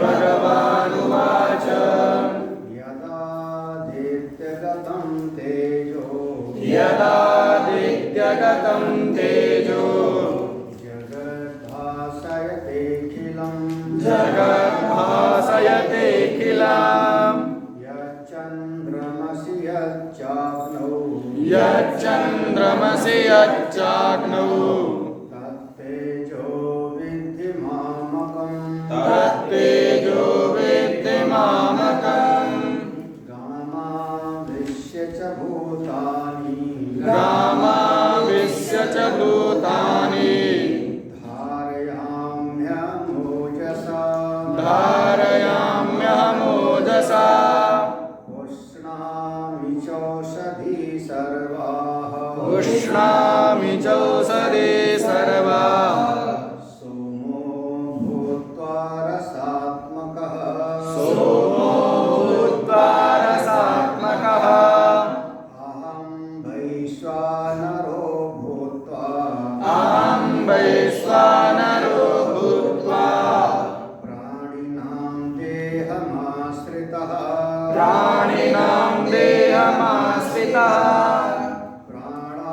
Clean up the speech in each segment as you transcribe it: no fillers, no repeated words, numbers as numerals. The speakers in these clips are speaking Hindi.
श्रीभगवानुवाच यदादित्यगतं तेजो यदादित्यगतं तेजो जगद्भासयतेऽखिलम् जगद्भासयतेऽखिलम् यच्चन्द्रमसि यच्चाग्नौ यच्चन्द्रमसि यच्चाग्नौ तत्तेजो विद्धि मामकम् तत्तेजो विद्धि मामकम् गामाविश्य च भूतानि गामाविश्य च भूतानि धारयाम्यमोजसा धारयाम्यहमोजसा उष्णामि चौषधी सर्वाः उष्णामि चौषधे सर्वाः सोमो भूत्वा रसात्मकः सोमो भूत्वा रसात्मकः अहं वैश्वानरो भूत्वा अहं वैश्वानरो भूत्वा प्राणिनां देहमाश्रितः प्राणिनां देहमाश्रितः प्राणापानसमायुक्तः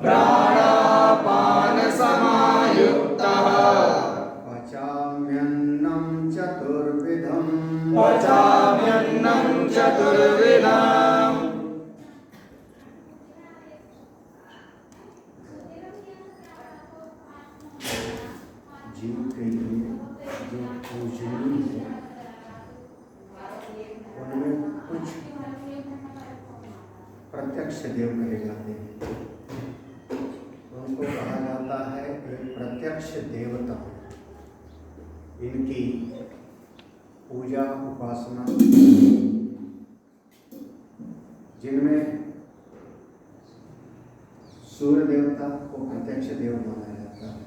प्राणापानसमायुक्तः पचाम्यन्नं चतुर्विधम् पचाम्यन्नं चतुर्विधम् जीव के लिए जो पूजनीय है उनमें कुछ प्रत्यक्ष देव कहे जाते हैं। उनको कहा जाता है एक प्रत्यक्ष देवता। इनकी पूजा उपासना जिनमें सूर्य देवता को प्रत्यक्ष देव माना जाता है,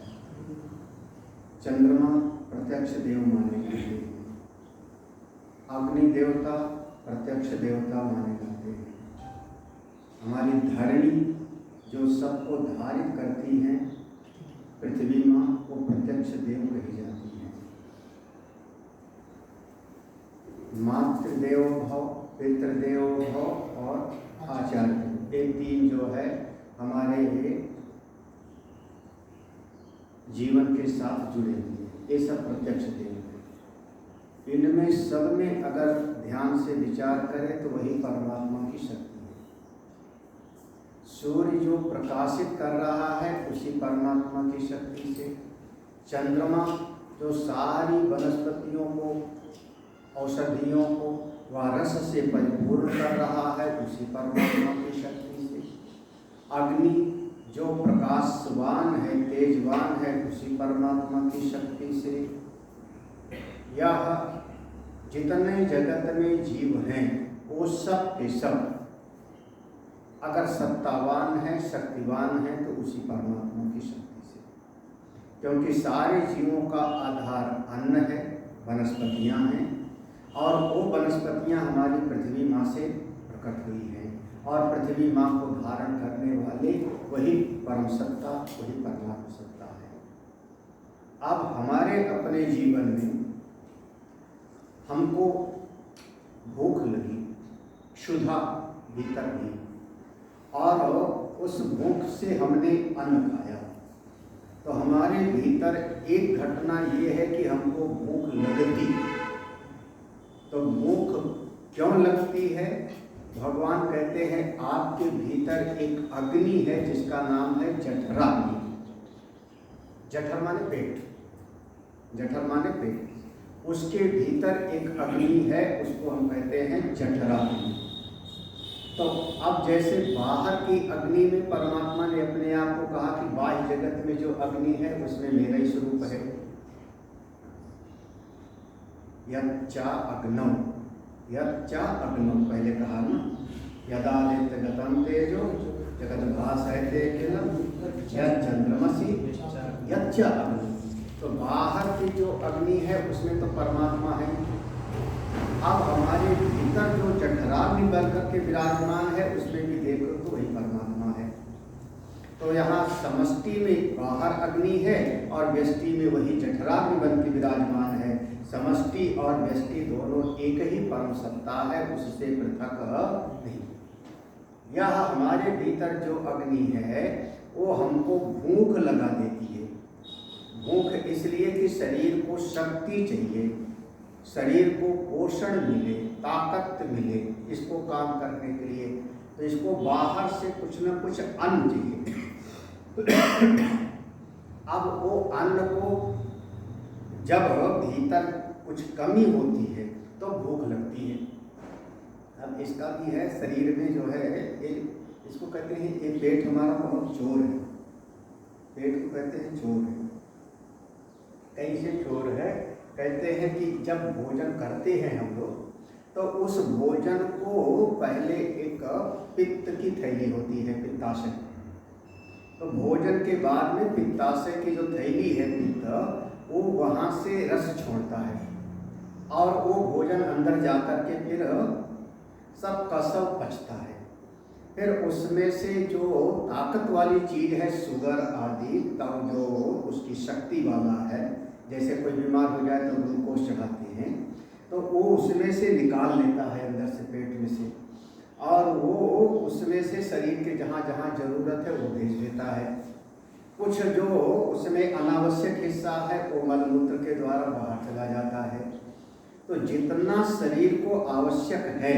चंद्रमा प्रत्यक्ष देव माने जाते हैं, अग्नि देवता प्रत्यक्ष देवता माने जाते हैं, हमारी धरणी जो सबको धारित करती है पृथ्वी माँ वो प्रत्यक्ष देव कही जाती है। मातृदेव भव, पितृदेव भव और आचार्य, ये तीन जो है हमारे ये जीवन के साथ जुड़े हुए हैं, ये सब प्रत्यक्ष देव है। इनमें सब में अगर ध्यान से विचार करें तो वही परमात्मा की शक्ति है। सूर्य जो प्रकाशित कर रहा है उसी परमात्मा की शक्ति से, चंद्रमा जो सारी वनस्पतियों को औषधियों को व रस से परिपूर्ण कर रहा है उसी परमात्मा की शक्ति से, अग्नि जो प्रकाशवान है तेजवान है उसी परमात्मा की शक्ति से, यह जितने जगत में जीव हैं वो सब के सब अगर सत्तावान है शक्तिवान है तो उसी परमात्मा की शक्ति से, क्योंकि सारे जीवों का आधार अन्न है, वनस्पतियां हैं और वो वनस्पतियां हमारी पृथ्वी माँ से प्रकट हुई हैं और पृथ्वी माँ को धारण करने वाले वही परम सत्ता वही परमात्मा सत्ता है। अब हमारे अपने जीवन में हमको भूख लगी, क्षुधा भीतर भी, और उस भूख से हमने अन्न खाया तो हमारे भीतर एक घटना ये है कि हमको भूख लगती। तो भूख क्यों लगती है? भगवान कहते हैं आपके भीतर एक अग्नि है जिसका नाम है जठरा। जठर माने पेट, जठर माने पेट, उसके भीतर एक अग्नि है, उसको हम कहते हैं जठरा। तो अब जैसे बाहर की अग्नि में परमात्मा ने अपने आप को कहा कि बाह्य जगत में जो अग्नि है उसमें मेरा ही स्वरूप है। यच्चा अग्नौ, यच्चा अग्नौ पहले कहा ना, यदादित्यगतं तेजो जगद्भासयतेऽखिलम् यच्चन्द्रमसि यच्चा अग्नौ। तो बाहर की जो अग्नि है उसमें तो परमात्मा है। अब हमारे भीतर जो जठराग्नि बन करके विराजमान है उसमें भी देखो तो वही परमात्मा है। तो यहाँ समष्टि में बाहर अग्नि है और व्यष्टि में वही जठराग्नि बन के विराजमान है। समष्टि और व्यष्टि दोनों एक ही परम सत्ता है, उससे पृथक नहीं। यह हमारे भीतर जो अग्नि है वो हमको भूख लगा देती है। भूख इसलिए कि शरीर को शक्ति चाहिए, शरीर को पोषण मिले, ताकत मिले इसको काम करने के लिए, तो इसको बाहर से कुछ न कुछ अन्न चाहिए। अब वो अन्न को जब भीतर कुछ कमी होती है तो भूख लगती है। अब इसका भी है, शरीर में जो है इसको कहते हैं, ये पेट हमारा बहुत चोर है। पेट को कहते हैं चोर है। कैसे चोर है? कहते हैं कि जब भोजन करते हैं हम लोग तो उस भोजन को पहले एक पित्त की थैली होती है, पित्ताशय। तो भोजन के बाद में पित्ताशय की जो थैली है पित्त, वो वहाँ से रस छोड़ता है और वो भोजन अंदर जाकर के फिर सब का सब पचता है। फिर उसमें से जो ताकत वाली चीज़ है, शुगर आदि, तब जो उसकी शक्ति वाला है, जैसे कोई बीमार हो जाए तो ग्लूकोज चढ़ाते हैं, तो वो उसमें से निकाल लेता है अंदर से, पेट में से, और वो उसमें से शरीर के जहाँ जहाँ जरूरत है वो भेज देता है। कुछ जो उसमें अनावश्यक हिस्सा है वो मलमूत्र के द्वारा बाहर चला जाता है। तो जितना शरीर को आवश्यक है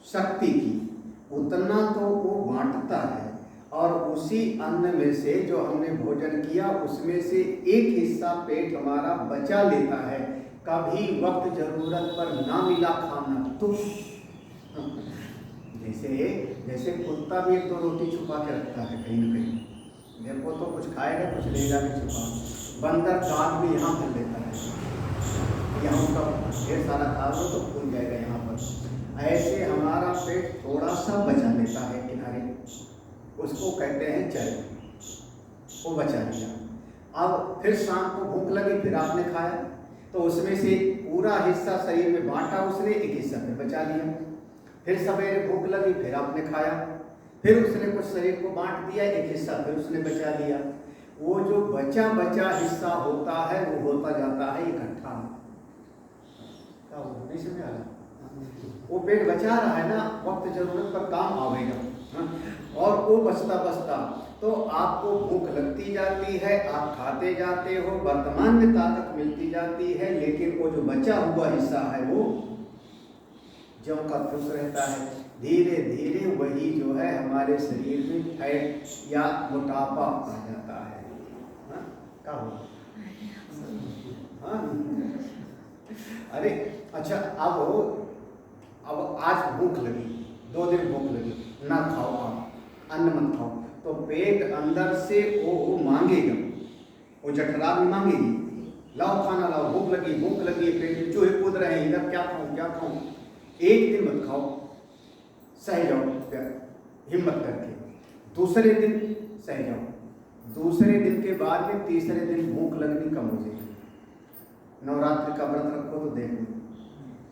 शक्ति की, उतना तो वो बांटता है, और उसी अन्न में से जो हमने भोजन किया उसमें से एक हिस्सा पेट हमारा बचा लेता है। कभी वक्त जरूरत पर ना मिला खाना तो जैसे कुत्ता भी एक दो रोटी छुपा के रखता है कहीं न कहीं, देखो तो कुछ खाएगा कुछ ले जाके छुपा। बंदर दांत भी यहाँ भर लेता है, यहाँ का ढेर सारा खा लो तो फूल जाएगा यहाँ पर। ऐसे हमारा पेट थोड़ा सा बचा लेता है किनारे, उसको कहते हैं चर्बी, वो बचा लिया। अब फिर शाम को भूख लगी, फिर आपने खाया तो उसमें से पूरा हिस्सा शरीर में बांटा उसने, एक हिस्सा फिर बचा लिया। फिर सवेरे भूख लगी, फिर आपने खाया, फिर उसने कुछ शरीर को बांट दिया, एक हिस्सा फिर उसने बचा लिया। वो जो बचा बचा हिस्सा होता है वो होता जाता है इकट्ठा। क्या नहीं समझ आ रहा? वो पेट बचा रहा है ना, वक्त जरूरत पर काम आवेगा, और वो बचता बचता तो आपको भूख लगती जाती है, आप खाते जाते हो, वर्तमान में ताकत मिलती जाती है, लेकिन वो जो बचा हुआ हिस्सा है वो ज्यों का त्यों रहता है। धीरे धीरे वही जो है हमारे शरीर में फैट या मोटापा आ जाता है। क्या हो? अरे अच्छा, अब आज भूख लगी, 2 दिन भूख लगी, ना खाओ, आप अन्न मत खाओ, तो पेट अंदर से वो मांगेगा, वो जठराग्नि मांगेगी, लाओ खाना लाओ, भूख लगी, पेट में चूहे कूद रहे हैं, इधर क्या खाऊं। एक दिन मत खाओ, सह जाओ हिम्मत करके, दूसरे दिन सह जाओ, दूसरे दिन के बाद में तीसरे दिन भूख लगनी कम हो जाएगी। नवरात्रि का व्रत रखो तो देखो,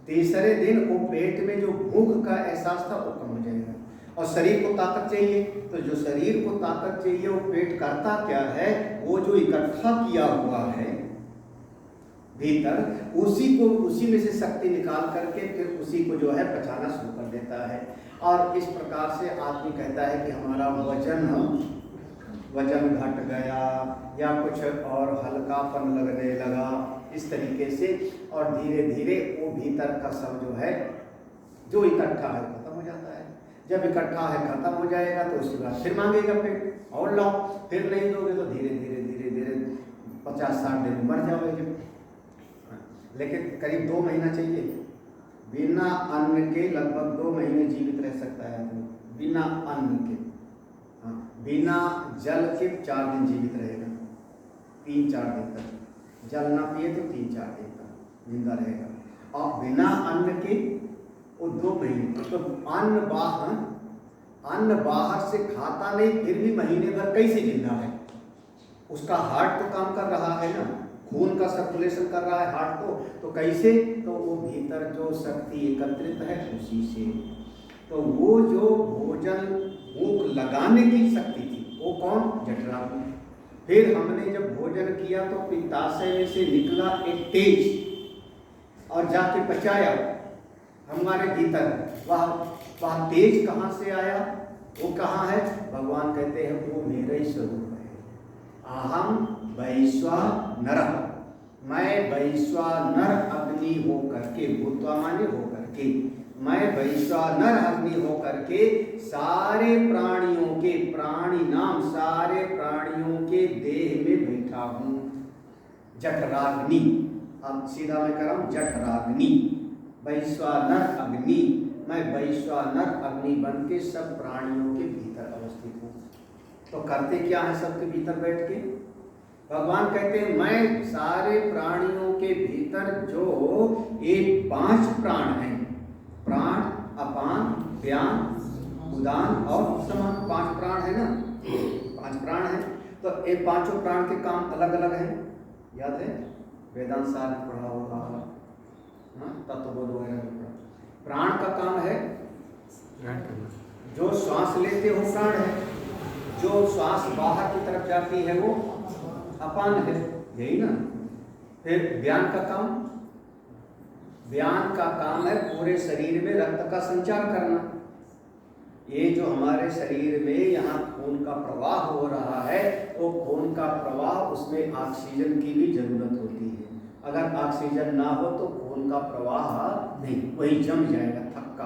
तीसरे दिन वो पेट में जो भूख का एहसास था वो कम हो जाएगा। और शरीर को ताकत चाहिए, तो जो शरीर को ताकत चाहिए वो पेट करता क्या है, वो जो इकट्ठा किया हुआ है भीतर, उसी में से शक्ति निकाल करके फिर उसी को जो है पचाना शुरू कर देता है। और इस प्रकार से आदमी कहता है कि हमारा वजन घट गया या कुछ और हल्कापन लगने लगा, इस तरीके से, और धीरे धीरे वो भीतर का सब जो है जो इकट्ठा है खत्म हो जाता है। जब इकट्ठा है खत्म हो जाएगा तो उसके बाद फिर मांगेगा पेट, और लाओ, फिर नहीं दोगे तो धीरे धीरे 50-60 दिन मर जाओगे। लेकिन करीब 2 महीना चाहिए, बिना अन्न के लगभग 2 महीने जीवित रह सकता है आदमी, बिना अन्न के। बिना जल के 4 दिन जीवित रहेगा, 3-4 दिन तक जल ना पिए तो 3-4 दिन तक जिंदा रहेगा, और बिना अन्न के वो 2 महीने। तो अन्न बाहर से खाता नहीं, फिर भी महीने भर कैसे जिंदा है? उसका हार्ट तो काम कर रहा है ना, खून का सर्कुलेशन कर रहा है हार्ट तो कैसे? तो वो भीतर जो शक्ति एकत्रित है उसी से। तो वो जो भोजन भूख लगाने की शक्ति थी वो कौन? जठराग्नि। फिर हमने जब भोजन किया तो पित्ताशय में से निकला एक तेज और जाके पचाया हमारे भीतर। वह तेज कहाँ से आया? वो कहाँ है? भगवान कहते हैं वो मेरा ही स्वरूप है। अहम वैश्वानरः, मैं वैश्वानर अग्नि हो करके, भूत्वा माने हो करके, मैं वैश्वानर अग्नि हो करके सारे प्राणियों के, प्राणी नाम सारे प्राणियों के देह में बैठा हूँ। जठराग्नि, अब सीधा मैं कर रहा हूँ, जठराग्नि, वैश्वानर अग्नि, मैं वैश्वानर अग्नि बन के सब प्राणियों के भीतर अवस्थित हूँ। तो करते क्या है सबके भीतर बैठ के? भगवान कहते हैं मैं सारे प्राणियों के भीतर जो ये 5 प्राण हैं, प्राण, अपान, व्यान, उदान और समान, 5 प्राण है ना, 5 प्राण है। तो ये 5 प्राण के काम अलग अलग हैं, याद है? वेदांत सार में पढ़ा होगा, तत्वबोध वगैरह में पढ़ा। प्राण का काम है जो श्वास लेते हो प्राण है, जो श्वास बाहर की तरफ जाती है वो अपान है, यही ना। फिर व्यान का काम, व्यान का काम है पूरे शरीर में रक्त का संचार करना। ये जो हमारे शरीर में यहाँ खून का प्रवाह हो रहा है, वो खून का प्रवाह, उसमें ऑक्सीजन की भी जरूरत होती है। अगर ऑक्सीजन ना हो तो खून का प्रवाह नहीं, वही जम जाएगा थक्का।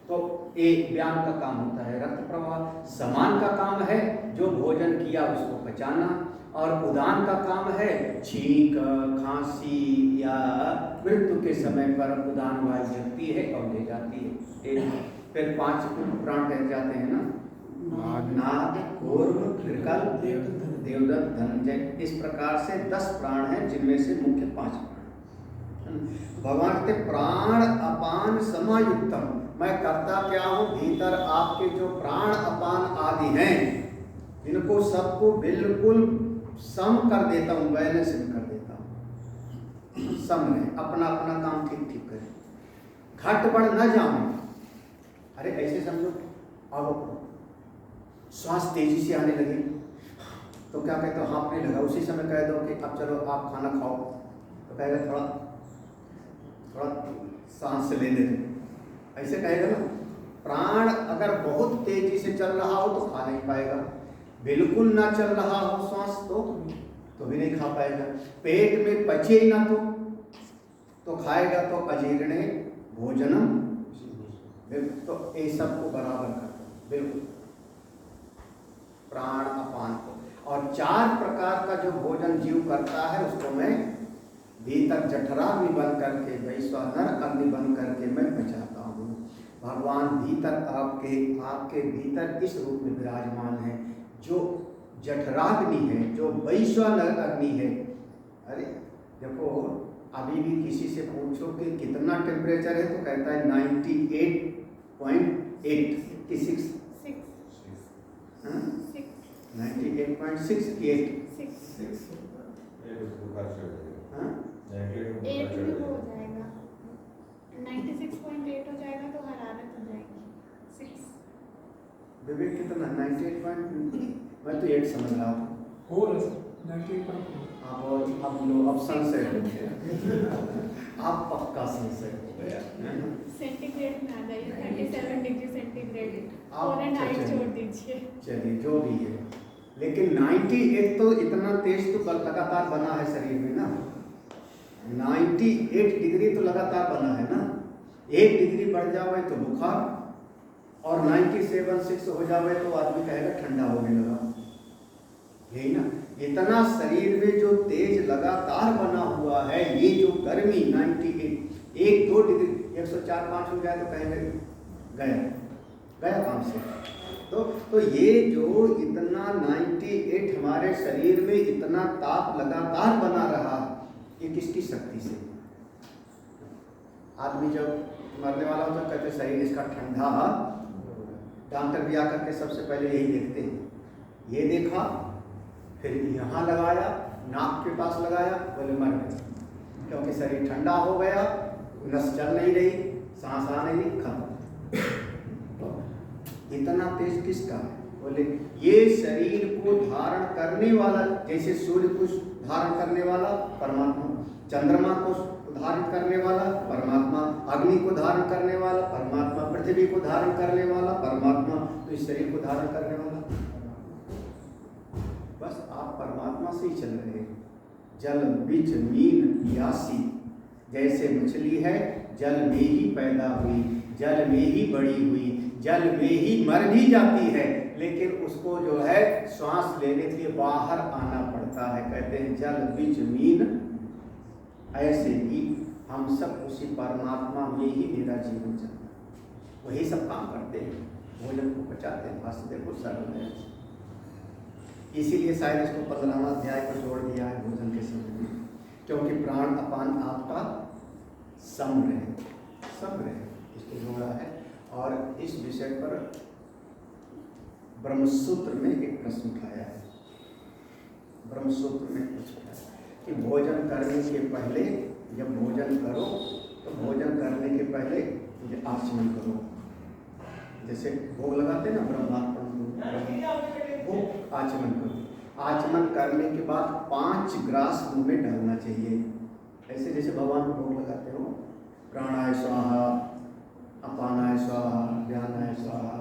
तो एक व्यान का काम होता है रक्त प्रवाह। समान का काम है जो भोजन किया उसको पचाना, और उदान का काम है छींक, खांसी या मृत्यु के समय पर उदान वायु जगती है और ले जाती है। फिर 5 प्राण कह जाते हैं ना, नाग, कूर्म, कृकल, देवदत्त, धनंजय। इस प्रकार से 10 प्राण हैं जिनमें से मुख्य 5 प्राण। भगवान कहते प्राण अपान समायुक्तम, मैं करता क्या हूँ? भीतर आपके जो प्राण अपान आदि हैं इनको सबको बिल्कुल सम कर देता हूँ, बैलेंस में कर देता हूँ। सम में अपना अपना काम ठीक ठीक करें, घट बढ़ न जाऊं। अरे ऐसे समझो, अब श्वास तेजी से आने लगे तो क्या कहते हो? हाँफने लगा, उसी समय कह दो कि अब चलो आप खाना खाओ, तो कहेगा थोड़ा थोड़ा सांस से लेने दो, ऐसे कहेगा ना। प्राण अगर बहुत तेजी से चल रहा हो तो खा नहीं पाएगा, बिल्कुल ना चल रहा हो श्वास तो भी नहीं खा पाएगा। पेट में पचे ही ना तो खाएगा तो अजीर्णे भोजनम, तो ये सबको बराबर करता बिल्कुल प्राण अपान को। और 4 प्रकार का जो भोजन जीव करता है उसको मैं भीतर जठराग्नि बन करके, वैश्वानर अग्नि बन करके मैं पचाता हूँ। भगवान भीतर आपके भीतर इस रूप में विराजमान है, जो जठराग्नि है, जो वैश्वानर अग्नि है। अरे देखो, अभी भी किसी से पूछो कि कितना टेम्परेचर है तो कहता है 98.8 कि 6 98.6 कि 8 भी हो जाएगा, 96.8 हो जाएगा तो हरारत हो जाएगी 6। विवेक कितना? 98. मैं तो 8 समझ रहा हूँ। हो रहा है 98.4। अब लो, अब सनसेट हो गया। आप पक्का सनसेट हो गया। सेंटीग्रेड में आ जाइए, 37 डिग्री सेंटीग्रेड, आप 4.5 छोड़ दीजिए। चलिए जो भी है, लेकिन 98 तो इतना तेज तो लगातार बना है शरीर में ना। 98 डिग्री तो लगातार बना है ना। 1 डिग्री बढ़ जावे तो बुखार, और 97.6 हो जावे तो आदमी कहेगा ठंडा होने लगा, यही ना। इतना शरीर में जो तेज लगातार बना हुआ है, ये जो गर्मी 98, 1-2 डिग्री 104-5 हो गया तो कहेंगे गया काम से। तो ये जो इतना 98 हमारे शरीर में इतना ताप लगातार बना रहा, ये किसकी शक्ति से? आदमी जब मरने वाला होता कहते शरीर इसका ठंडा, डॉक्टर भी आकर के सबसे पहले यही देखते हैं। ये देखा, फिर यहाँ लगाया, नाक के पास लगाया, बोले मर गए, क्योंकि शरीर ठंडा हो गया, नस चल नहीं रही, सांस आ नहीं, खत्म। तो इतना तेज किसका है? बोले ये शरीर को धारण करने वाला, जैसे सूर्य को धारण करने वाला परमात्मा, चंद्रमा को धारण करने वाला परमात्मा, अग्नि को धारण करने वाला परमात्मा, पृथ्वी को धारण करने वाला परमात्मा, तो इस शरीर को धारण करने वाला बस आप परमात्मा से ही चल रहे हैं। जल बीच मीन पियासी, जैसे मछली है जल में ही पैदा हुई, जल में ही बड़ी हुई, जल में ही मर भी जाती है, लेकिन उसको जो है श्वास लेने के लिए बाहर आना पड़ता है, कहते हैं जल बीच मीन। ऐसे ही हम सब उसी परमात्मा में ही मेरा जीवन चलता है, वही सब काम करते हैं, भोजन को पचाते हैं, भाषते को सरल है। इसीलिए शायद इसको 15वां अध्याय को जोड़ दिया है भोजन के समय में, क्योंकि प्राण अपान आपका सम रहे इसको जोड़ा है। और इस विषय पर ब्रह्मसूत्र में एक प्रश्न उठाया है, ब्रह्मसूत्र में पूछा है कि भोजन करने के पहले, जब भोजन करो तो भोजन करने के पहले मुझे आचमन करो, जैसे भोग लगाते हैं ना ब्रह्मार्पण, वो आचमन करो। आचमन करने के बाद 5 ग्रास मुंह में डालना चाहिए, ऐसे जैसे भगवान को भोग लगाते हो, प्राणाय स्वाहा, अपानाय स्वाहा, व्यानाय स्वाहा,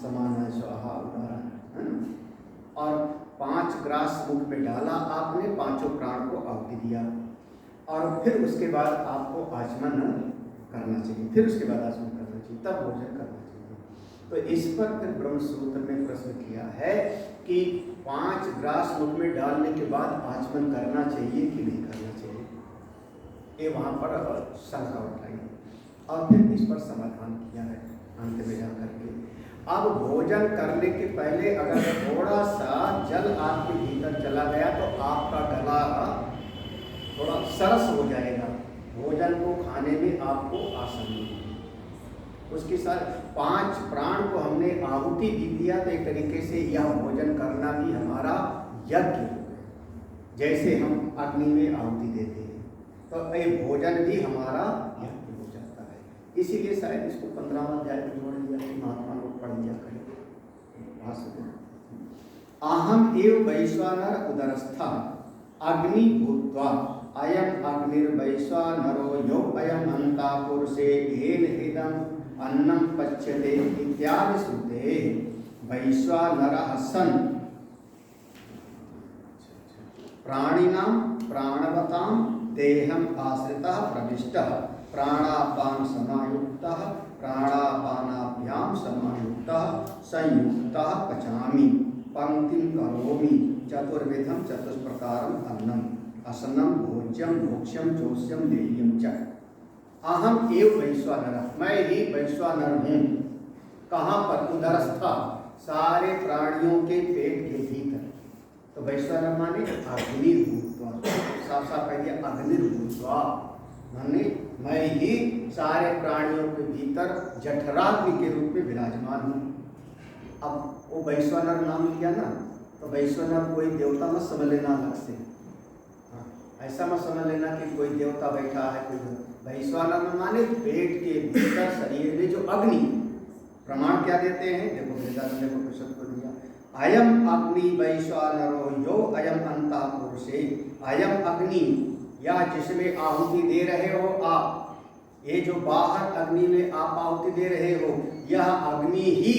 समानाय स्वाहा, उदाहरण है ना। और 5 ग्रास मुख में डाला आपने, 5 प्राण को आहुति दिया, और फिर उसके बाद आपको आचमन करना चाहिए, फिर उसके बाद आचमन करना चाहिए, तब भोजन करना चाहिए। तो इस पर फिर ब्रह्मसूत्र में प्रश्न किया है कि 5 ग्रास मुख में डालने के बाद आचमन करना चाहिए कि नहीं करना चाहिए, ये वहाँ पर शंका उठाई और फिर इस पर समाधान किया है अंत में जाकर के। अब भोजन करने के पहले अगर थोड़ा सा जल आपके भीतर चला गया तो आपका गला थोड़ा सरस हो जाएगा, भोजन को खाने में आपको आसानी होगी। उसके साथ 5 प्राण को हमने आहुति दी दिया, तो एक तरीके से यह भोजन करना भी हमारा यज्ञ हो गया। जैसे हम अग्नि में आहुति देते हैं तो ये भोजन भी हमारा यज्ञ हो जाता है। इसीलिए शायद इसको 15वां अध्याय में जोड़ दिया कि महात्मा लोग पढ़ लिया करें। अहम एव वैश्वानर उदरस्था अग्नि भूत्वा अयम अग्निर्वैश्वानरो यो अयम अंता पुरुषे येन इदम अन्नम पच्यते इत्यादि श्रुते वैश्वानरः सन् प्राणिनां प्राणवतां देहम आश्रितः प्रविष्टः प्राणापान समायुक्तः प्राणापानाभ्यां समायुक्तः संयुक्तः पचामि पंक्तिं करोमि चतुर्विधं चतुष्प्रकारं अन्नम असनम भोज्यम मोक्ष्यम जोष्यम देयम च। अहम एव वैश्वानर, मैं ही वैश्वानर हूँ। कहाँ पर? उदरस्था, सारे प्राणियों के पेट के भीतर। तो वैश्वानर माने अग्निर्भूत्वा, साफ साफ कह दिया अग्निर्भूत्वा, माने मैं ही सारे प्राणियों के भीतर जठराग्नि के रूप में विराजमान हूँ। अब वो वैश्वानर नाम लिया ना, तो वैश्वानर कोई देवता मत समझ लेना अलग से, ऐसा मत समझ लेना कि कोई देवता बैठा है कोई। वैश्वानर माने पेट के भीतर शरीर में जो अग्नि, प्रमाण क्या देते हैं? देखो वेदांत ने उपनिषद को दिया, अयम अग्नि वैश्वानरो यो अयम अंता पुरुषे। अयम अग्नि, या जिसमें आहुति दे रहे हो आप, ये जो बाहर अग्नि में आप आहुति दे रहे हो, यह अग्नि ही,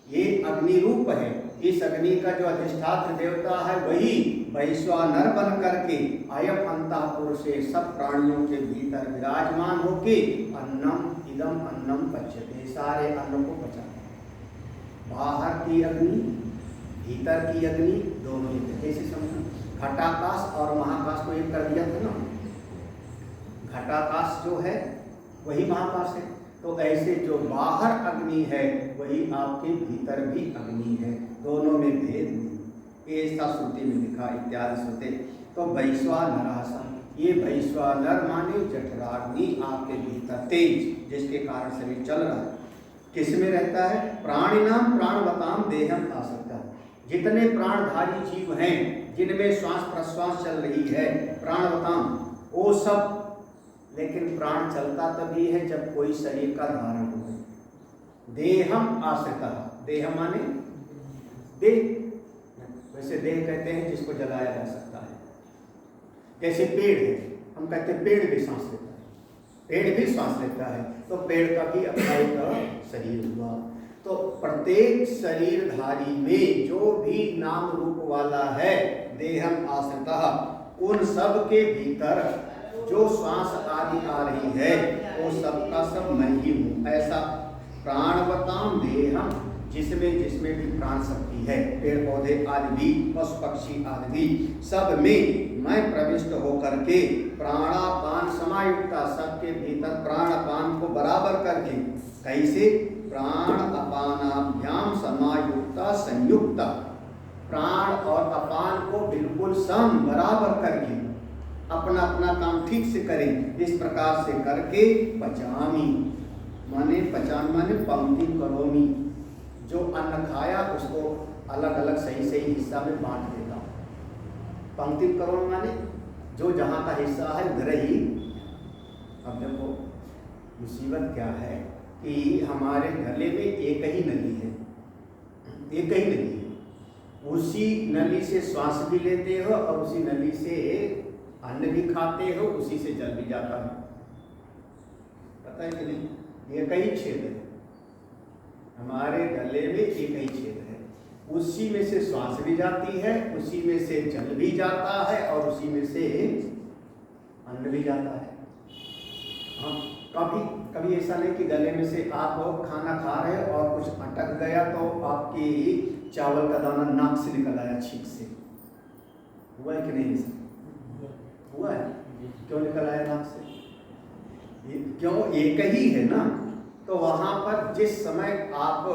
ये अग्नि रूप है। इस अग्नि का जो अधिष्ठात्र देवता है वही वैश्वानर बन करके अयम अंतः पुरुषे, सब प्राणियों के भीतर विराजमान होके अन्नम इदम अन्नम पच्यते, सारे अन्न को पचाता है। बाहर की अग्नि, भीतर की अग्नि, दोनों ही। जैसे समझो घटाकाश और महाकाश को एक कर दिया था ना, घटाकाश जो है वही महाकाश है। तो ऐसे जो बाहर अग्नि है वही आपके भीतर भी अग्नि है, दोनों में भेद नहीं। ऐसा श्रुति में लिखा इत्यादि श्रुते। तो वैश्वानर, ये वैश्वानर माने जठराग्नि आपके भीतर तेज, जिसके कारण शरीर चल रहा है। किस में रहता है? प्राणिनाम प्राणवताम देहम आसक्ता, जितने प्राणधारी जीव हैं जिनमें श्वास प्रश्वास चल रही है, प्राणवताम, वो सब। लेकिन प्राण चलता तभी है जब कोई शरीर का धारण हो। देहम आश्रितः, देह माने देह, वैसे देह कहते हैं जिसको जलाया जा सकता है। जैसे पेड़ है, हम कहते हैं पेड़ भी सांस लेता है, पेड़ भी सांस लेता है, तो पेड़ का भी अपना एक शरीर हुआ। तो प्रत्येक शरीरधारी में जो भी नाम रूप वाला है देहम आश्रितः, उन सब के भीतर जो श्वास आदि आ रही है वो सबका सब मैं ही हूँ। ऐसा प्राणवताम देहम, जिसमें जिसमें भी प्राण शक्ति है, पेड़ पौधे आदि भी, पशु पक्षी आदि भी, सब में मैं प्रविष्ट होकर के प्राणापान समायुक्ता, सबके भीतर प्राणपान को बराबर करके, कैसे प्राण अपानाभ्याम समायुक्ता संयुक्ता, प्राण और अपान को बिल्कुल सम बराबर करके अपना अपना काम ठीक से करें। इस प्रकार से करके पचामी, माने पचामी माने पंक्ति करोमी, जो अन्न खाया उसको अलग अलग सही सही हिस्सा में बांट देता हूँ। पंक्ति करोमी माने जो जहाँ का हिस्सा है उधर ही। अब देखो मुसीबत क्या है कि हमारे गले में एक ही नली है, एक ही नली है, उसी नली से श्वास भी लेते हो और उसी नली से अन्न भी खाते हो, उसी से जल भी जाता है, पता है कि नहीं? एक ही छेद है हमारे गले में, एक ही छेद है, उसी में से श्वास भी जाती है, उसी में से जल भी जाता है और उसी में से अन्न भी जाता है। हाँ, कभी कभी ऐसा नहीं कि गले में से आप खाना खा रहे हो और कुछ अटक गया तो आपकी चावल का दाना नाक से निकल आया, छींक से, हुआ है कि नहीं? हुआ है। क्यों निकल आया नाक से? क्यों? एक ही है ना। तो वहां पर जिस समय आप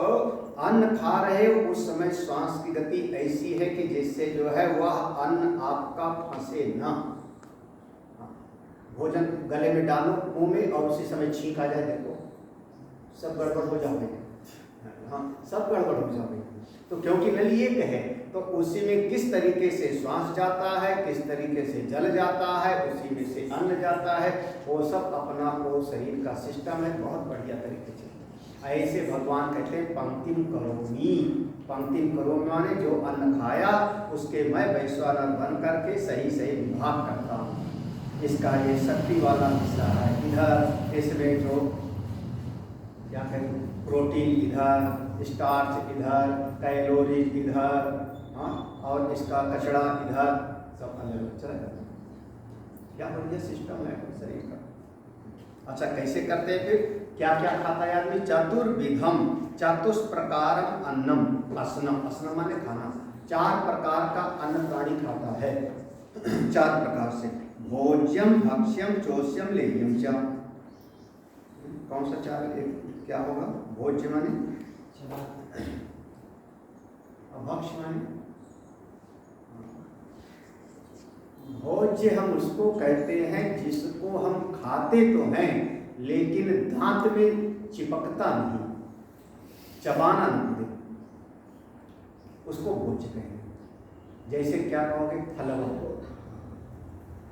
अन्न खा रहे हो उस समय श्वास की गति ऐसी है कि जिससे जो है वह अन्न आपका फंसे ना। भोजन गले में डालो मुंह में और उसी समय छींक आ जाए, देखो सब गड़बड़ हो जाएगी। हाँ, सब गड़बड़ हो जाएगी। तो क्योंकि नली एक है तो उसी में किस तरीके से श्वास जाता है, किस तरीके से जल जाता है, उसी में से अन्न जाता है, वो सब अपना वो शरीर का सिस्टम है, बहुत बढ़िया तरीके से। ऐसे भगवान कहते हैं पंक्तिम करोमी, पंक्तिम करोमी माने जो अन्न खाया उसके मैं वैश्वानर बन करके सही सही विभाग करता हूँ। इसका ये शक्ति वाला हिस्सा है, इधर इसमें जो क्या कहें, प्रोटीन इधर, स्टार्च इधर, कैलोरीज इधर, हाँ, और इसका कचरा इधर, सब अलग अलग चला। क्या बढ़िया सिस्टम है शरीर का। अच्छा, कैसे करते हैं फिर? क्या क्या खाता है आदमी? चतुर्विधम, चतुष्प्रकारम अन्नम, असनम, असनम माने खाना, 4 प्रकार का अन्न प्राणी खाता है। 4 प्रकार से, भोज्यम, भक्ष्यम, चोष्यम, लेह्यम च। कौन सा 4 क्या होगा? भोज्य माने, भक्ष्य माने, भोज्य हम उसको कहते हैं जिसको हम खाते तो हैं लेकिन दांत में चिपकता नहीं, चबाना नहीं, उसको भोज्य कहेंगे। जैसे क्या कहोगे? हलवा,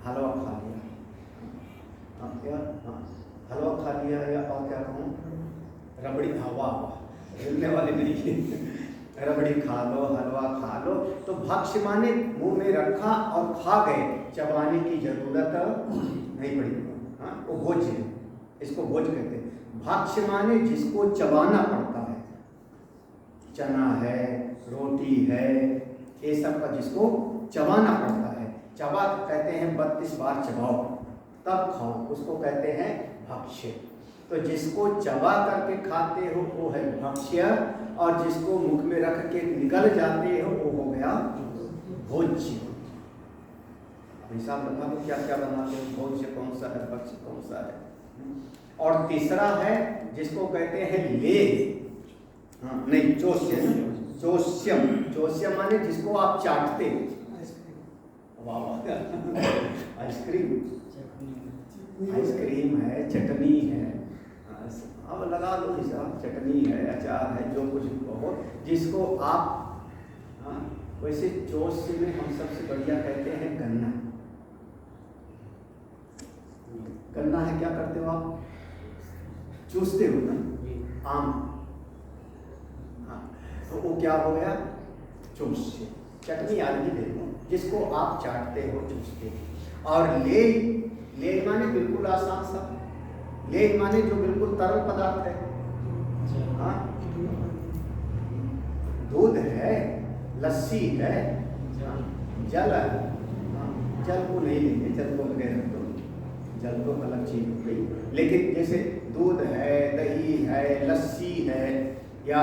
हलवा खा लिया, हलवा खा लिया, या और क्या कहूँ, रबड़ी, हवा मिलने वाली नहीं रबड़ी खा लो, हलवा खा लो। तो भक्ष्य माने मुंह में रखा और खा गए, चबाने की जरूरत नहीं पड़ी। हाँ, वो भोज्य है, इसको भोज्य कहते हैं। भक्ष्य माने जिसको चबाना पड़ता है, चना है, रोटी है, ये सब का जिसको चबाना पड़ता है। चबा कहते हैं 32 बार चबाओ तब खाओ, उसको कहते हैं भक्ष्य। तो जिसको चबा करके खाते हो वो है भक्ष्य, और जिसको मुख में रख के निकल जाते हो वो हो गया भोज्य। हिसाब बता दो क्या क्या बनाते हो, भोज्य कौन सा है, भक्ष्य कौन सा है। और तीसरा है जिसको कहते हैं ले, हाँ नहीं, चोष्यम, चोष्यम, चोष्यम माने जिसको आप चाटते। वाह, आइसक्रीम, आइसक्रीम है, चटनी है, अब लगा लो हिसाब, चटनी है, अचार है, जो कुछ हो जिसको आप, हाँ, वैसे चोष्य में हम सबसे बढ़िया कहते हैं गन्ना। गन्ना है, क्या करते हो आप? चूसते हो ना, आम। हाँ, तो वो क्या हो गया? चूस से, चटनी आदि दे दो जिसको आप चाटते हो, चूसते हो। और ले माने बिल्कुल आसान सा, ले माने जो बिल्कुल तरल पदार्थ है। हाँ, दूध है, लस्सी है, जल है। हाँ, जल को नहीं लेंगे, जल को लगे रख दो, जल तो अलग चीज हो गई। लेकिन जैसे दूध है, दही है, लस्सी है, या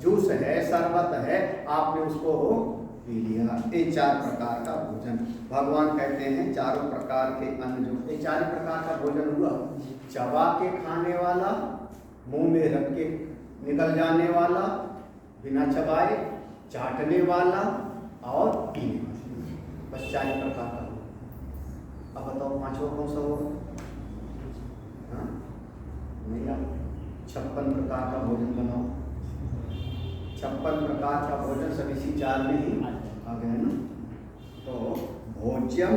जूस है, शरबत है, आपने उसको पी लिया। ये 4 प्रकार का भोजन भगवान कहते हैं। चारों प्रकार के अन्न जो ये 4 प्रकार का भोजन हुआ, चबा के खाने वाला, मुंह में रख के निकल जाने वाला, बिना चबाए चाटने वाला और पीने वाला, बस 4 प्रकार का। अब बताओ 5वां कौन सा होगा? हाँ, नहीं, आप 56 प्रकार का भोजन बनाओ। 56 प्रकार का भोजन सब इसी 4 में ही आ गया ना। तो भोज्यम,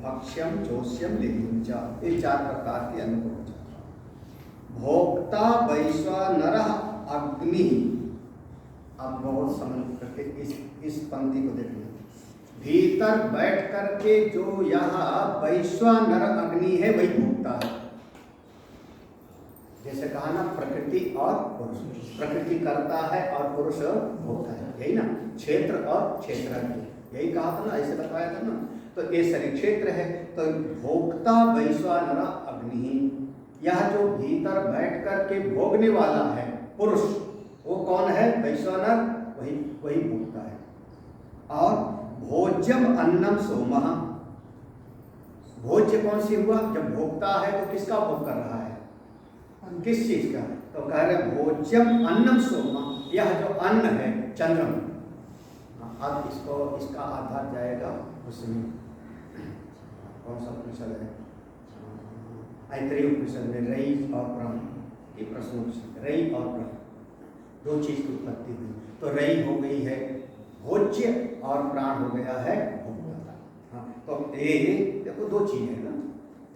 भक्ष्यम, चोष्यम, लेह्यम च, ये 4 प्रकार के अन्न को भोक्ता वैश्वानरः अग्नि। अब बहुत समझ करके इस पंक्ति को देखना। भीतर बैठ करके जो यहाँ वैश्वानर अग्नि है वही भोक्ता है। जैसे कहा ना, प्रकृति और पुरुष, प्रकृति करता है और पुरुष भोक्ता है, यही ना, क्षेत्र और क्षेत्रज्ञ, यही कहा था ना, ऐसे बताया था ना। तो ये शरीर क्षेत्र है, तो भोक्ता वैश्वानर अग्नि, यह जो भीतर बैठ करके भोगने वाला है पुरुष, वो कौन है? वैश्वानर, वही भोक्ता है। और भोज्यम अन्नम सोमः, भोज्य कौन सी हुआ? जब भोक्ता है तो किसका भोग कर रहा है? किस चीज का? तो कह रहे भोज्यम अन्नम सोमः, यह जो अन्न है चंद्रमा। अब इसका आधार जाएगा उसमें, कौन सा उपनिषद है? ऐतरेय उपनिषद में रई और प्राण ये प्रश्न, रई और प्राण 2 चीज की उत्पत्ति हुई। तो रई हो गई है भोज्य और प्राण हो गया है भोक्ता। हाँ, तो ये देखो 2 चीज है ना।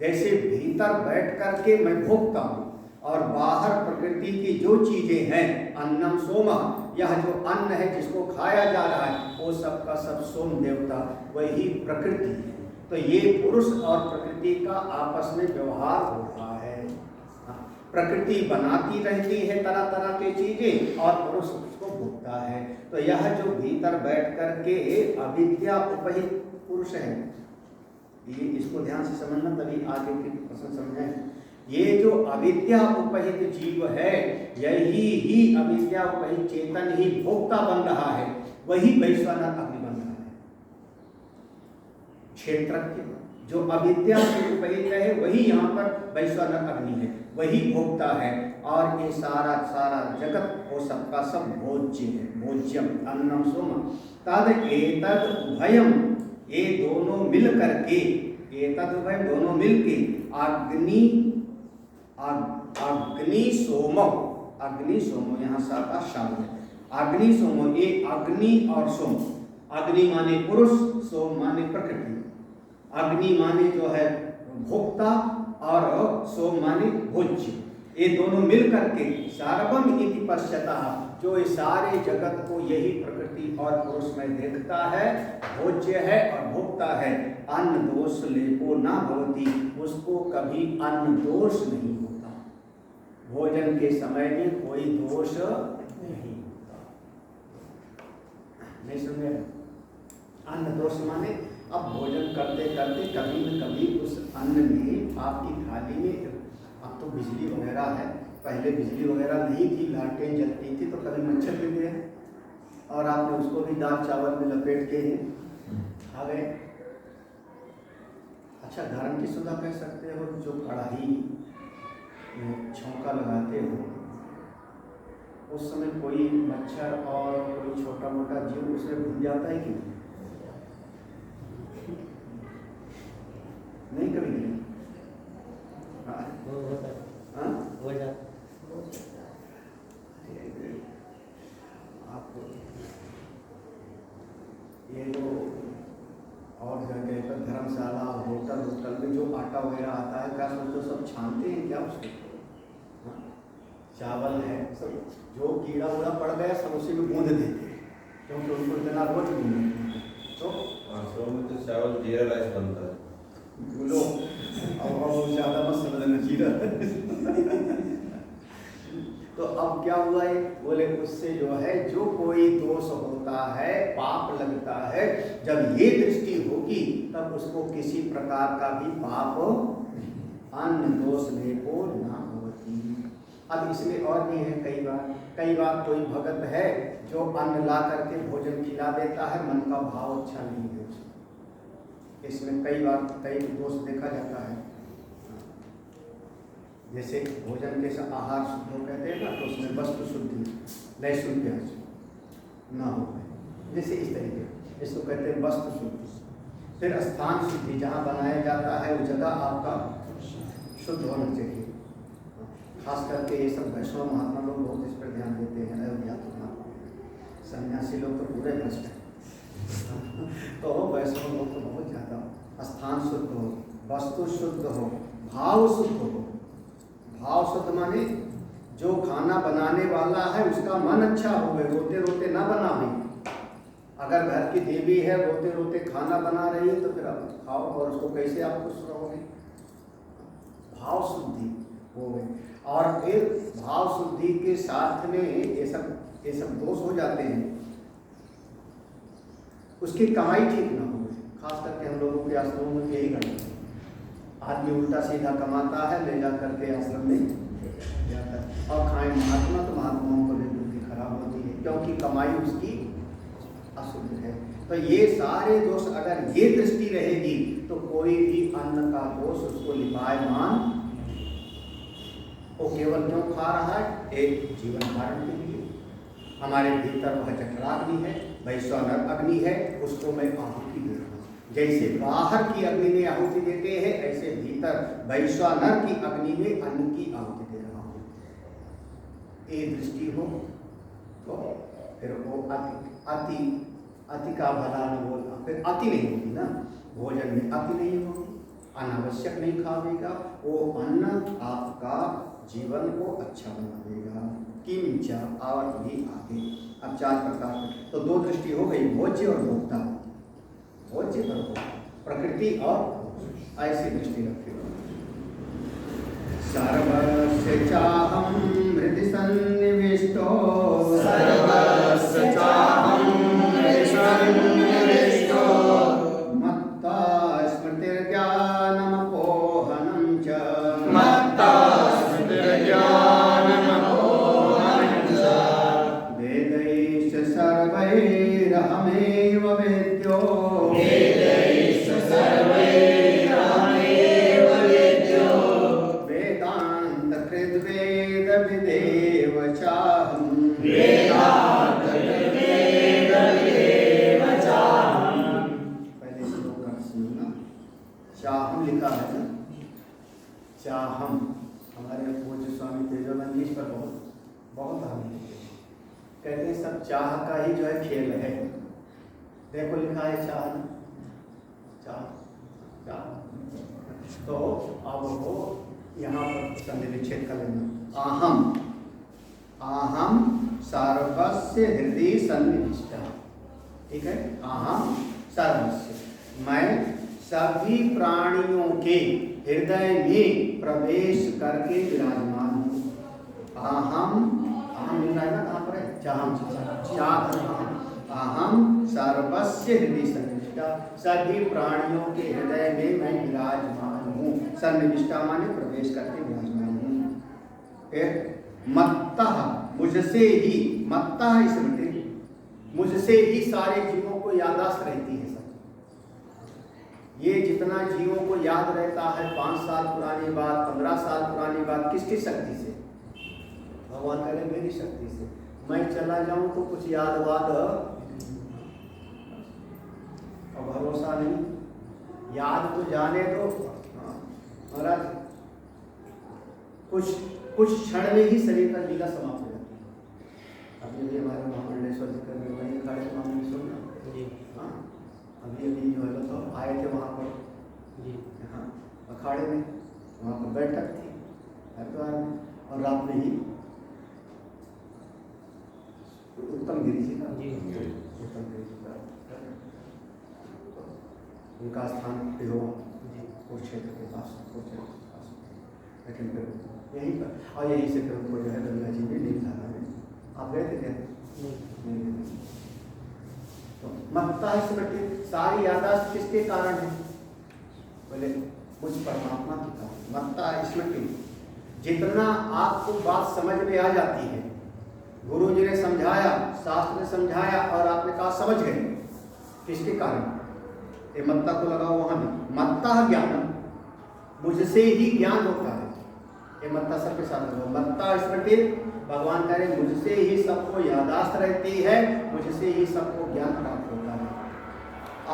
जैसे भीतर बैठ करके मैं भोगता हूँ और बाहर प्रकृति की जो चीजें हैं, अन्नम सोमा, यह जो अन्न है जिसको खाया जा रहा है वो सब का सब सोम देवता वही प्रकृति है। तो ये पुरुष और प्रकृति का आपस में व्यवहार हो रहा है। प्रकृति बनाती रहती है तरह तरह की चीजें और पुरुष उसको भोगता है। तो यह जो भीतर बैठ करके अविद्या उपहित पुरुष है, ये इसको ध्यान से समझना, तभी आगे के प्रश्न समझें। ये जो अविद्या उपहित जीव है, यही ही अविद्या उपहित चेतन ही भोक्ता बन रहा है, वही वैश्वानर अग्नि बन रहा है। क्षेत्रज्ञ जो अविद्या से उपहित है वही यहाँ पर वैश्वानर अग्नि है, वही भोक्ता है। और ये सारा जगत वो सबका सब भोज्य है, भोज्यम अन्नम सोम तद एतद उभयम, ये दोनों मिल करके, एतद उभयम दोनों मिल के अग्नि सोमो, अग्नि सोमो यहाँ सारा शब्द है, अग्नि सोमो, ये अग्नि और सोम, अग्नि माने पुरुष, सोम माने प्रकृति। अग्नि माने जो है भोक्ता और सोम माने भोज्य, ये दोनों मिल करके सर्वम इति पश्यतः, जो इस सारे जगत को यही प्रकृति और पुरुष में देखता है, भोज्य है और भोक्ता है। अन्न दोष लेपो न भवति, उसको कभी अन्न दोष नहीं होता, भोजन के समय में कोई दोष नहीं होता। नहीं समझे? अन्न दोष माने अब भोजन करते करते कभी न कभी उस अन्न में, आपकी थाली में, अब तो बिजली वगैरह है, पहले बिजली वगैरह नहीं थी, लालटेन जलती थी, तो कभी मच्छर भी गए और आपने उसको भी दाल चावल में लपेट के खा गए। अच्छा, धर्म की सुधा कह सकते हो, जो कढ़ाई में छौंका लगाते हो उस समय कोई मच्छर और कोई छोटा मोटा जीव उसमें घुल जाता है कि नहीं? कभी नहीं आपको ये जो और जगह पर धर्मशाला, होटल में जो आटा वगैरह आता है, क्या सोचो सब छानते हैं क्या उसको? चावल है सब, जो कीड़ा उड़ा पड़ गया सब उसी में गूंद देते हैं, क्योंकि उनको इतना रोज घूमने तो आश्रम में तो चावल जीरा राइस बनता है। बोलो अब ज़्यादा मत समझना जीरा तो अब क्या हुआ है, बोले उससे जो है जो कोई दोष होता है, पाप लगता है, जब ये दृष्टि होगी तब उसको किसी प्रकार का भी पाप अन्य दोष लेको ना होती। अब इसमें और भी है, कई बार कोई भगत है जो अन्न ला करके भोजन खिला देता है, मन का भाव अच्छा नहीं है उसका, इसमें कई दोष देखा जाता है। जैसे भोजन के साथ आहार शुद्ध कहते हैं ना, तो उसमें वस्तु शुद्धि, लहसुन प्याज ना हो, जैसे इस तरीके इसको कहते हैं वस्तु शुद्धि। फिर स्थान शुद्धि, जहाँ बनाया जाता है वो जगह आपका शुद्ध होना चाहिए। खास करके ये सब वैष्णव महात्मा लोग बहुत इस पर ध्यान देते हैं। अयोध्या तो सन्यासी लोग तो पूरे भ्रष्ट हैं तो वैष्णव लोग तो बहुत ज़्यादा। स्थान शुद्ध हो, वस्तु शुद्ध हो, भाव शुद्ध हो। भाव शुद्ध माने जो खाना बनाने वाला है उसका मन अच्छा हो, रोते रोते ना बनावे। अगर घर की देवी है रोते रोते खाना बना रही है तो फिर आप खाओ और उसको कैसे आप खुश रहोगे। भाव शुद्धि हो गई। और फिर भाव शुद्धि के साथ में ये सब दोष हो जाते हैं, उसकी कमाई ठीक ना हो। खास करके हम लोगों के आश्रमों में यही करते हैं, आदमी उल्टा सीधा कमाता है, ले जा करके आश्रम में जाता है और खाएं महात्मा, तो महात्माओं को भी बुद्धि खराब होती है क्योंकि कमाई उसकी अशुद्ध है। तो ये सारे दोष, अगर ये दृष्टि रहेगी तो कोई भी अन्न का दोष उसको लिपायमान, वो केवल क्यों खा रहा है, एक जीवन धारण के लिए। हमारे भीतर वह जठराग्नि है, वैश्वानर अग्नि है, उसको मैं आहुति दे रहा हूँ। जैसे बाहर की अग्नि में आहुति देते हैं, ऐसे भीतर वैश्वानर की अग्नि में अन्न की आहुति दे रहा हूँ। ये दृष्टि हो तो फिर वो अति का भला न बोलना, फिर अति नहीं होगी ना, भोजन में अति नहीं होगी, अनावश्यक नहीं खावेगा, वो अन्न आपका जीवन को अच्छा बना देगा। किंचा और भी आगे। अब 4 प्रकार के, तो 2 दृष्टि हो गई, भोज्य और भोक्ता। भोज्य और भोक्ता, प्रकृति और ऐसी दृष्टि रखी। सर्वस्य चाहं हृदि सन्निविष्टो, सर्वस्य चाहं हृदि सन्निविष्टो, मत्ता स्मृतिर्ज्ञानमपोहनं च, मत्ता स्मृतिर्ज्ञानमपोहनं च, वेदैश्च सर्वैरहमेव वेद्यो, वेदैश्च सर्वैरहमेव वेद्यो, वेदान्तकृद्वेदविदेव चाहं, वेदान्तकृद्वेदविदेव चाहं। पहले श्लोक का सुनना। चाहम लिखा है ना, चाहम। हमारे पूज्य स्वामी तेजोनंद जी इस पर बहुत ध्यान देते हैं। कहते हैं सब चाह का ही जो है खेल है। देखो लिखा है चाह, चाह। तो अब वो यहाँ पर संधि विच्छेद कर लेना। आहम सर्वस्य हृदय सन्निविष्टा। ठीक है, आहम सर्वस्य, मैं सभी प्राणियों के हृदय में प्रवेश करके विराजमान हूँ। आहम मिल रहा है ना, कहाँ पर है, चाहम। आहम सर्वस्य हृदय सन्निविष्टा, सभी प्राणियों के हृदय में मैं विराजमान हूँ। सन्निविष्टा माने प्रवेश करके विराजमान हूँ। फिर मत्तः, मुझसे ही, मत्तः स्मृति, मुझसे ही सारे जीवों को याददाश्त रहती है। सब ये जितना जीवों को याद रहता है 5 साल पुरानी बात, 15 साल पुरानी बात, किसकी शक्ति से? भगवान कह रहे मेरी शक्ति से। मैं चला जाऊं तो कुछ याद वाद और भरोसा नहीं, याद तो जाने दो महाराज, कुछ क्षण में ही शरीर का लीला समाप्त हो जाती है। अभी भी हमारे महामंडलेश्वर जी कर वहीं खड़े थे महामंडलेश्वर ना जी, हाँ अभी जो है तो आए थे वहाँ पर जी, हाँ अखाड़े में, वहाँ पर बैठक थी हरिद्वार में, और रात में ही उत्तम गिरी जी का जी चेतन देव जी का उनका स्थान पिरोवा कुरुक्षेत्र के पास, कुरुक्षेत्र के पास, लेकिन फिर यहीं पर और यहीं से फिर उनको जो है गंगा जी में लीन धारा में आप गए थे क्या? नहीं। तो मत्ता स्मृति सारी यादाश्त किसके कारण है? बोले मुझ परमात्मा के कारण। मत्ता स्मृति जितना आपको बात समझ में आ जाती है, गुरु जी ने समझाया, शास्त्र ने समझाया और आपने कहा समझ गए, किसके कारण? ये मत्ता को लगाओ वहां भी। मत्ता ज्ञान, मुझसे ही ज्ञान होता है। ये मत्ता सबके साथ लगाओ। मत्ता स्मृति भगवान कह रहे मुझसे ही सबको यादाश्त रहती है, मुझसे ही सबको ज्ञान प्राप्त होता है।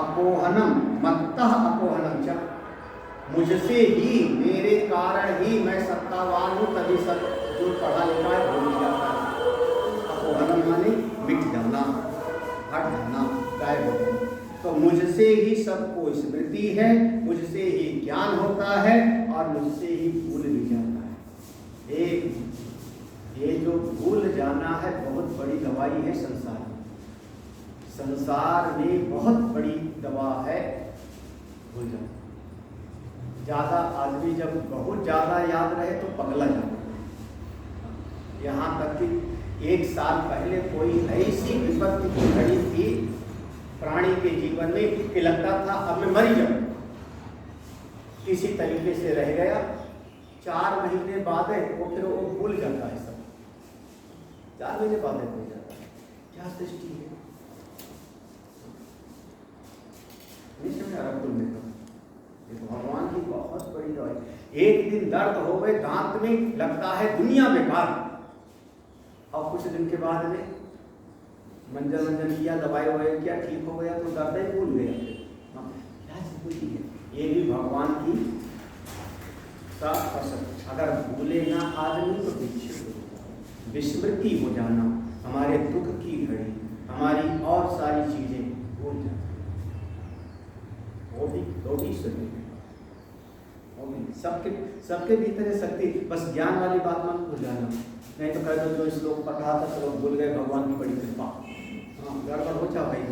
अपोहनम मत्ता अपोहनम च, मुझसे ही, मेरे कारण ही मैं सत्तावान हूँ, तभी सब जो पढ़ा लिखा है भूल जाता है। अपोहनम माने मिट जाना, हट जाना, गायब हो जाना। तो मुझसे ही सबको स्मृति है, मुझसे ही ज्ञान होता है और मुझसे ही भूल भी जाता है। ये जो भूल जाना है बहुत बड़ी दवाई है संसार में। संसार में बहुत बड़ी दवा है भूल जाना। ज्यादा आदमी जब बहुत ज्यादा याद रहे तो पगला जाता है। यहाँ तक कि 1 साल पहले कोई ऐसी विपत्ति की घड़ी थी प्राणी के जीवन में कि लगता था अब मैं मर जाऊं, किसी तरीके से रह गया। 4 महीने बाद है वो फिर वो भूल जाता है सब। 4 महीने बाद भूल जाता है। क्या सृष्टि है? नहीं समझ आ रहा भूल में। ये भगवान की बहुत बड़ी दवाई। एक दिन दर्द हो गए दांत में, लगता है दुनिया बेकार, और कुछ दिन के बाद में मंजन किया, दवाई ववाई किया, ठीक हो गया तो दर्द ही भूल गया। क्या स्थिति है? ये भी भगवान की साफ फसल। अगर भूले ना आदमी तो विस्मृति हो जाना, हमारे दुख की घड़ी, हमारी और सारी चीजें भूल जाना, वो भी शरीर है। सबके भीतर है शक्ति, बस ज्ञान वाली बात मत भूल जाना। नहीं तो कह दो जो श्लोक पढ़ रहा था सब भूल गए, भगवान की बड़ी कृपा। हाँ गड़बड़ हो जाए भाई,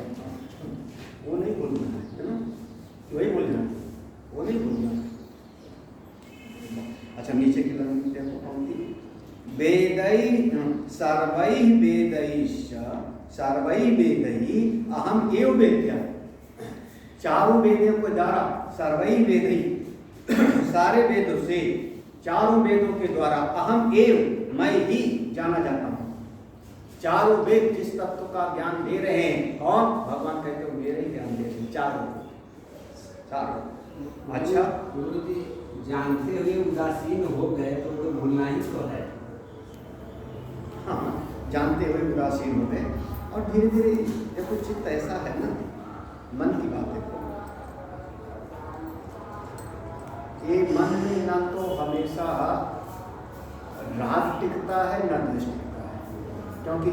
वो नहीं भूलना है ना, वही भूलना, वो नहीं भूलना। अच्छा नीचे की लाइन देखो पंक्ति, वेदै सर्वै वेदैश्च सर्वै वेदै अहम एव वेद्या। चारों वेदों के द्वारा, सर्वै वेदै सारे वेदों से, चारों वेदों के द्वारा, अहम एव मैं ही जाना जाता हूँ। चारों वेद जिस तत्व का ज्ञान दे रहे हैं, कौन? भगवान कहते हो मेरे ही ज्ञान दे रहे हैं। चारों। अच्छा गुरु जी जानते हुए उदासीन हो गए तो भूलना ही तो है। हाँ जानते हुए उदासीन हो गए और धीरे धीरे देखो चित्त ऐसा है ना, मन की बात देखो, ये मन में ना तो हमेशा राग टिकता है ना द्वेष टिकता है, क्योंकि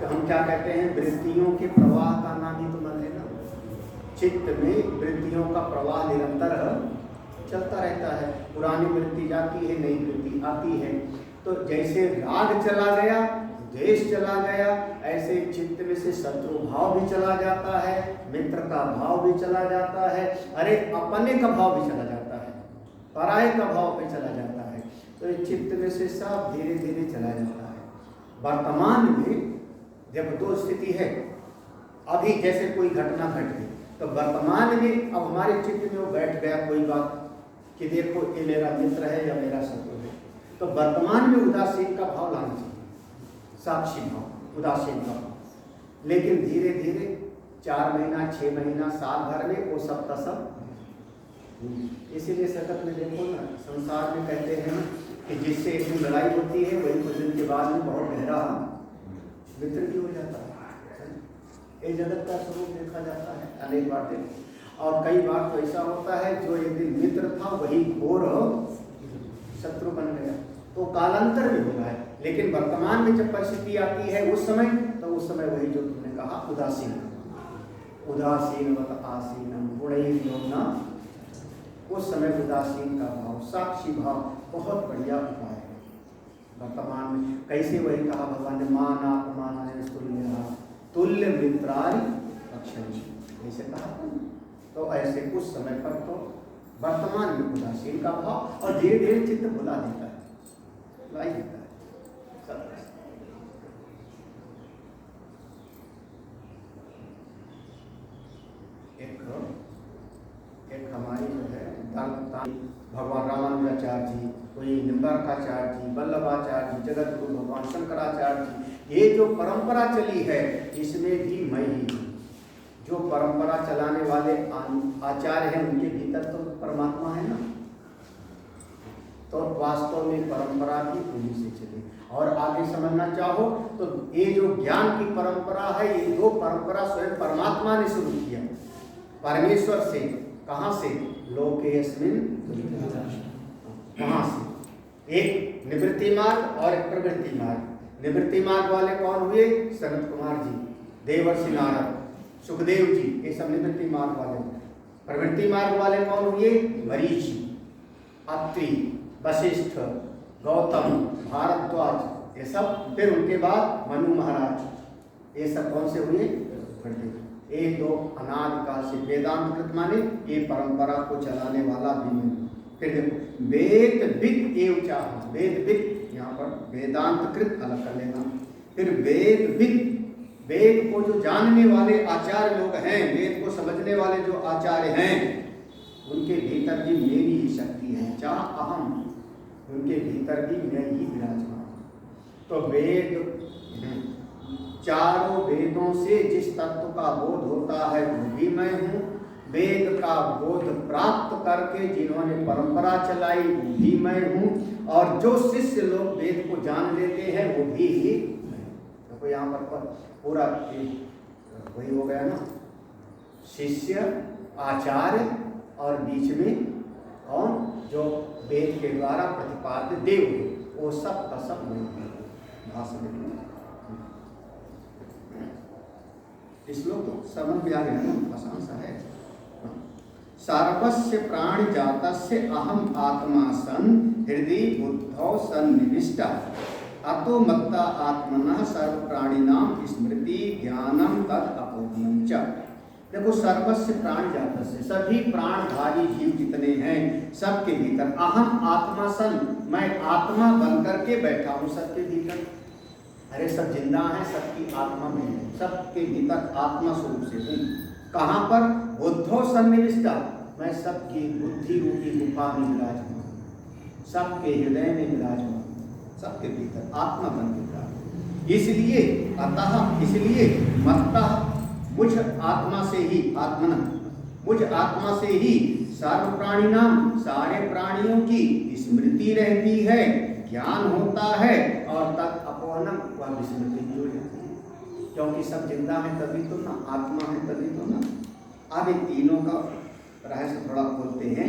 हम क्या कहते हैं वृत्तियों के प्रवाह का नाम ही तो मन है ना। चित्त में वृत्तियों का प्रवाह निरंतर चलता रहता है। पुरानी वृत्ति जाती है, नई वृत्ति आती है। तो जैसे राग चला गया, द्वेष चला गया, ऐसे चित्त में से शत्रु भाव भी चला जाता है, मित्र का भाव भी चला जाता है, अरे अपने का भाव भी चला जाता है, पराये का भाव भी चला जाता है। तो ये चित्त में से सब धीरे धीरे चला जाता है। वर्तमान में जब 2 स्थिति है, अभी जैसे कोई घटना घट गई तो वर्तमान में अब हमारे चित्त में वो बैठ गया कोई बात कि देखो ये मेरा मित्र है या मेरा शत्रु है, तो वर्तमान में उदासीन का भाव लाना चाहिए, साक्षी भाव, उदासीन का भाव। लेकिन धीरे धीरे 4 महीना, 6 महीना, साल भर में वो सब का सब। इसीलिए सकत में देखो ना, संसार में कहते हैं कि जिससे एक दिन लड़ाई होती है वही कुछ दिन के बाद में बहुत गहरा मित्र भी हो जाता है। ये जगत का स्वरूप देखा जाता है अनेक बार देखो। और कई बार तो ऐसा होता है जो एक दिन मित्र था वही घोर शत्रु बन गया, तो कालांतर भी होगा है। लेकिन वर्तमान में जब परिस्थिति आती है उस समय, तो उस समय वही जो तुमने कहा उदासीन, उदासीनवत आसीनम गुणैर्योऽन, उस समय उदासीन का भाव, साक्षी भाव बहुत बढ़िया उपाय है वर्तमान में। कैसे वही कहा भगवान ने, मान अपमान तुल्य तुल्य मित्रारि रक्षन्ति, ऐसे कहा था ना। तो ऐसे कुछ समय पर तो वर्तमान में उदासीन का भाव और धीरे धीरे चित्त भुला देता है, भुला ही देता है सब। एक हमारी जो है भगवान रामानुजाचार्य जी, कोई निम्बारकाचार्य जी, वल्लभाचार्य जी, जगत गुरु भगवान शंकराचार्य जी, ये जो परंपरा चली है इसमें भी मैं ही हूँ। जो परंपरा चलाने वाले आचार्य हैं उनके भीतर तो परमात्मा है ना। तो वास्तव में परंपरा भी उन्हीं से चली। और आगे समझना चाहो तो ये जो ज्ञान की परंपरा है, ये दो परंपरा स्वयं परमात्मा ने शुरू किया, परमेश्वर से। कहाँ से? लोकेस्मिन, कहाँ से? एक निवृत्ति मार्ग और एक प्रवृत्ति मार्ग। निवृत्ति मार्ग वाले कौन हुए? सनत कुमार जी, देवर्षि नारद, सुखदेव जी, ये सब निवृत्ति मार्ग वाले। प्रवृत्ति मार्ग वाले कौन हुए? मरीचि, अत्रि, वशिष्ठ, गौतम, भारद्वाज, ये सब। फिर उनके बाद मनु महाराज, ये सब कौन से हुए? एक दो अनादिकाल से वेदांत कृत माने ये परंपरा को चलाने वाला भी नहीं। फिर देखो वेद विद एव चाह, वेद विद, यहाँ पर वेदांत कृत अलग कर लेना। फिर वेद विद, वेद को जो जानने वाले आचार्य लोग हैं, वेद को समझने वाले जो आचार्य हैं, उनके भीतर भी मेरी ही शक्ति है, चाह अहम, उनके भीतर भी मैं ही विराजमान। तो वेद, चारों वेदों से जिस तत्व का बोध होता है वो भी मैं हूँ। वेद का बोध प्राप्त करके जिन्होंने परंपरा चलाई वो भी मैं हूँ। और जो शिष्य लोग वेद को जान लेते हैं वो भी ही मैं। देखो यहाँ पर पूरा वही हो गया ना, शिष्य, आचार्य और बीच में कौन? जो वेद के द्वारा प्रतिपाद्य देव, वो सब का सब मैं भाषण। श्लोक तो समझ में आ गया ना, आसान सा है। सर्वस्य प्राणी जातस्य अहम आत्मा सन हृदय बुद्धौ सन्निविष्टा अतो मत्ता आत्मनः सर्व प्राणिनाम स्मृति ज्ञानम तद अपोहनम च। देखो सर्वस्य प्राणी जातस्य, सभी प्राणधारी जीव जितने हैं सबके भीतर अहम आत्मा सन, मैं आत्मा बनकर के बैठा हूँ सबके भीतर। अरे सब जिंदा हैं, सबकी आत्मा में है, सबके भीतर आत्मा स्वरूप से हूँ। कहाँ पर? बुद्धो सन्निविष्टा, मैं सबकी बुद्धि रूपी गुफा में विराजमान, सबके हृदय में विराजमान, सबके भीतर आत्मा बन के विराजमान। इसलिए अतः, इसलिए मत्तः, मुझ आत्मा से ही, आत्मन, मुझ आत्मा से ही सर्व प्राणी नाम, सारे प्राणियों की स्मृति रहती है, ज्ञान होता है, और तत् अपोहनम, वह विस्मृति हो जाती है। क्योंकि सब जिंदा है तभी तो ना, आत्मा है तभी तो ना। अब इन तीनों का रहस्य थोड़ा खोलते हैं।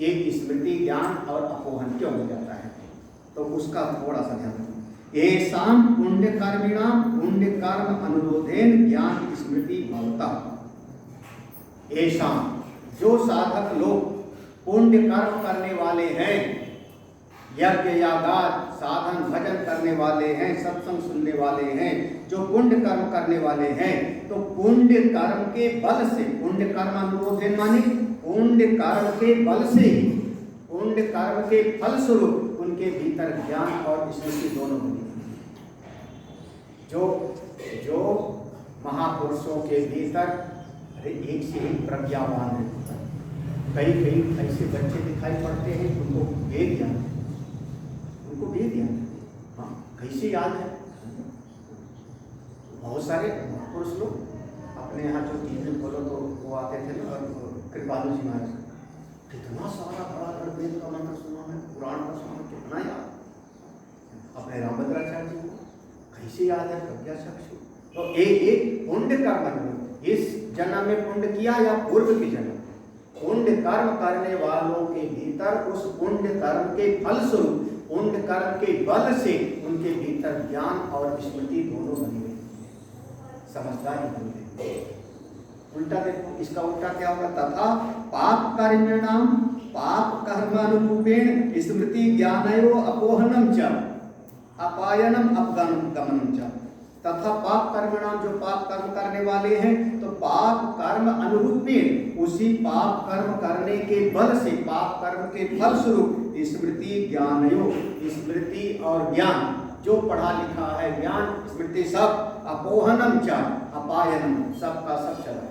एक स्मृति, ज्ञान और अपोहन क्यों हो जाता है, तो उसका थोड़ा सा ध्यान रखना। येषां पुण्य कर्मिणाम पुण्य कर्म अनुरोधेन ज्ञान स्मृति भवता। येषां, जो साधक लोग पुण्य कर्म करने वाले हैं, यज्ञ यागाद साधन भजन करने वाले हैं, सत्संग सुनने वाले हैं, जो पुण्य कर्म करने वाले हैं, तो पुण्य कर्म के बल से, पुण्य कर्म अनुरोध माने पुण्य कर्म के बल से ही, पुण्य कर्म के फलस्वरूप उनके भीतर ज्ञान और स्मृति दोनों बनी। जो महापुरुषों के भीतर एक से एक प्रज्ञावान है। कई कई ऐसे बच्चे दिखाई पड़ते हैं उनको वेद ज्ञान, उनको वेद ज्ञान, हाँ कैसे याद है। बहुत सारे महापुरुष लोग अपने यहाँ जो टीवी खोलो तो वो आते थे ना, और कृपालु जी महाराज कितना सारा बड़ा वेद का मंत्र सुना है, पुराण का सुना, कितना याद। अपने रामभद्राचार्य जी को कैसे याद है, प्रज्ञा चक्षु। तो एक पुण्य कर्म, इस जन्म में पुण्य किया या पूर्व के जन्म, पुण्य कर्म करने वालों के भीतर उस पुण्य कर्म के फलस्वरूप, पुण्य कर्म के बल से उनके भीतर ज्ञान और स्मृति दोनों बनी हुई, समझदारी बनी हुई। उल्टा देखो, इसका उल्टा क्या होगा, तथा पाप कर्मणाम पाप कर्मानुरूपेण स्मृति ज्ञानयो अपोहनम च अपायनम अपगमनम च। तथा पाप कर्मणाम, जो पाप कर्म करने वाले हैं, तो पाप कर्म अनुरूपी उसी पाप कर्म करने के बल से, पाप कर्म के फल स्वरूप स्मृति ज्ञानयो, स्मृति और ज्ञान, जो पढ़ा लिखा है ज्ञान स्मृति सब, अपोहनम च अपायनम, सब का सब चला।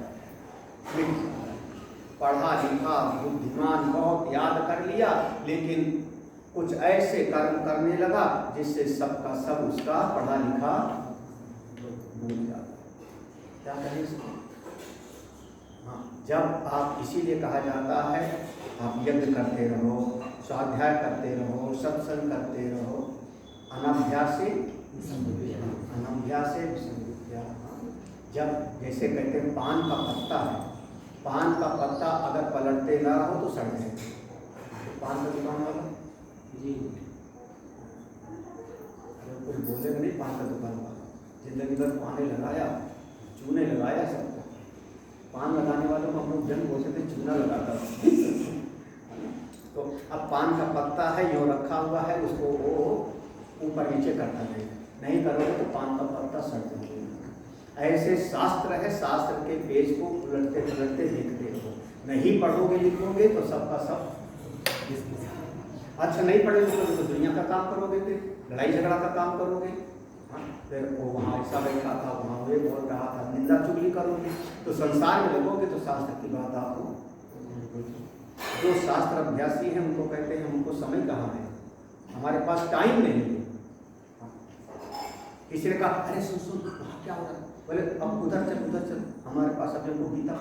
पढ़ा लिखा बुद्धिमान बहुत याद कर लिया, लेकिन कुछ ऐसे कर्म करने लगा जिससे सबका सब उसका पढ़ा लिखा भूल जाता। क्या कहें इसको? हाँ, जब आप, इसीलिए कहा जाता है आप यज्ञ करते रहो, स्वाध्याय करते रहो, सत्संग करते रहो, अनभ्यासे अनभ्यासे विसंविद्या। जब जैसे कहते हैं पान का पत्ता है, पान का पत्ता अगर पलटते ना रहो तो सड़ जाए। पान का दुकान वाला जी, अगर कोई बोलेगा नहीं, पान का दुकान वाला जिंदगी भर पाने लगाया, चूने लगाया सबको। पान लगाने वालों को हम लोग जन बोलते थे चूना लगाता था। तो अब पान का पत्ता है यूँ रखा हुआ है, उसको वो ऊपर नीचे करता नहीं करोगे तो पान का पत्ता सड़ जाएगा। ऐसे शास्त्र है, शास्त्र के पेज को उलटते पलटते देखते रहो। नहीं पढ़ोगे लिखोगे तो सबका सब। अच्छा नहीं पढ़े लिखोगे तो दुनिया का काम करोगे, फिर लड़ाई झगड़ा का काम करोगे। हाँ, फिर वो वहाँ ऐसा बैठा था, वहाँ वो बोल रहा था, निंदा चुगली करोगे। तो संसार में लगोगे तो शास्त्र की बात आपको। जो शास्त्र अभ्यासी हैं उनको कहते हैं हमको समय कहाँ है, हमारे पास टाइम नहीं है। किसी ने कहा अरे सुन सुन क्या हो रहा है, बोले अब उधर चल, हमारे पास अब हमको गीता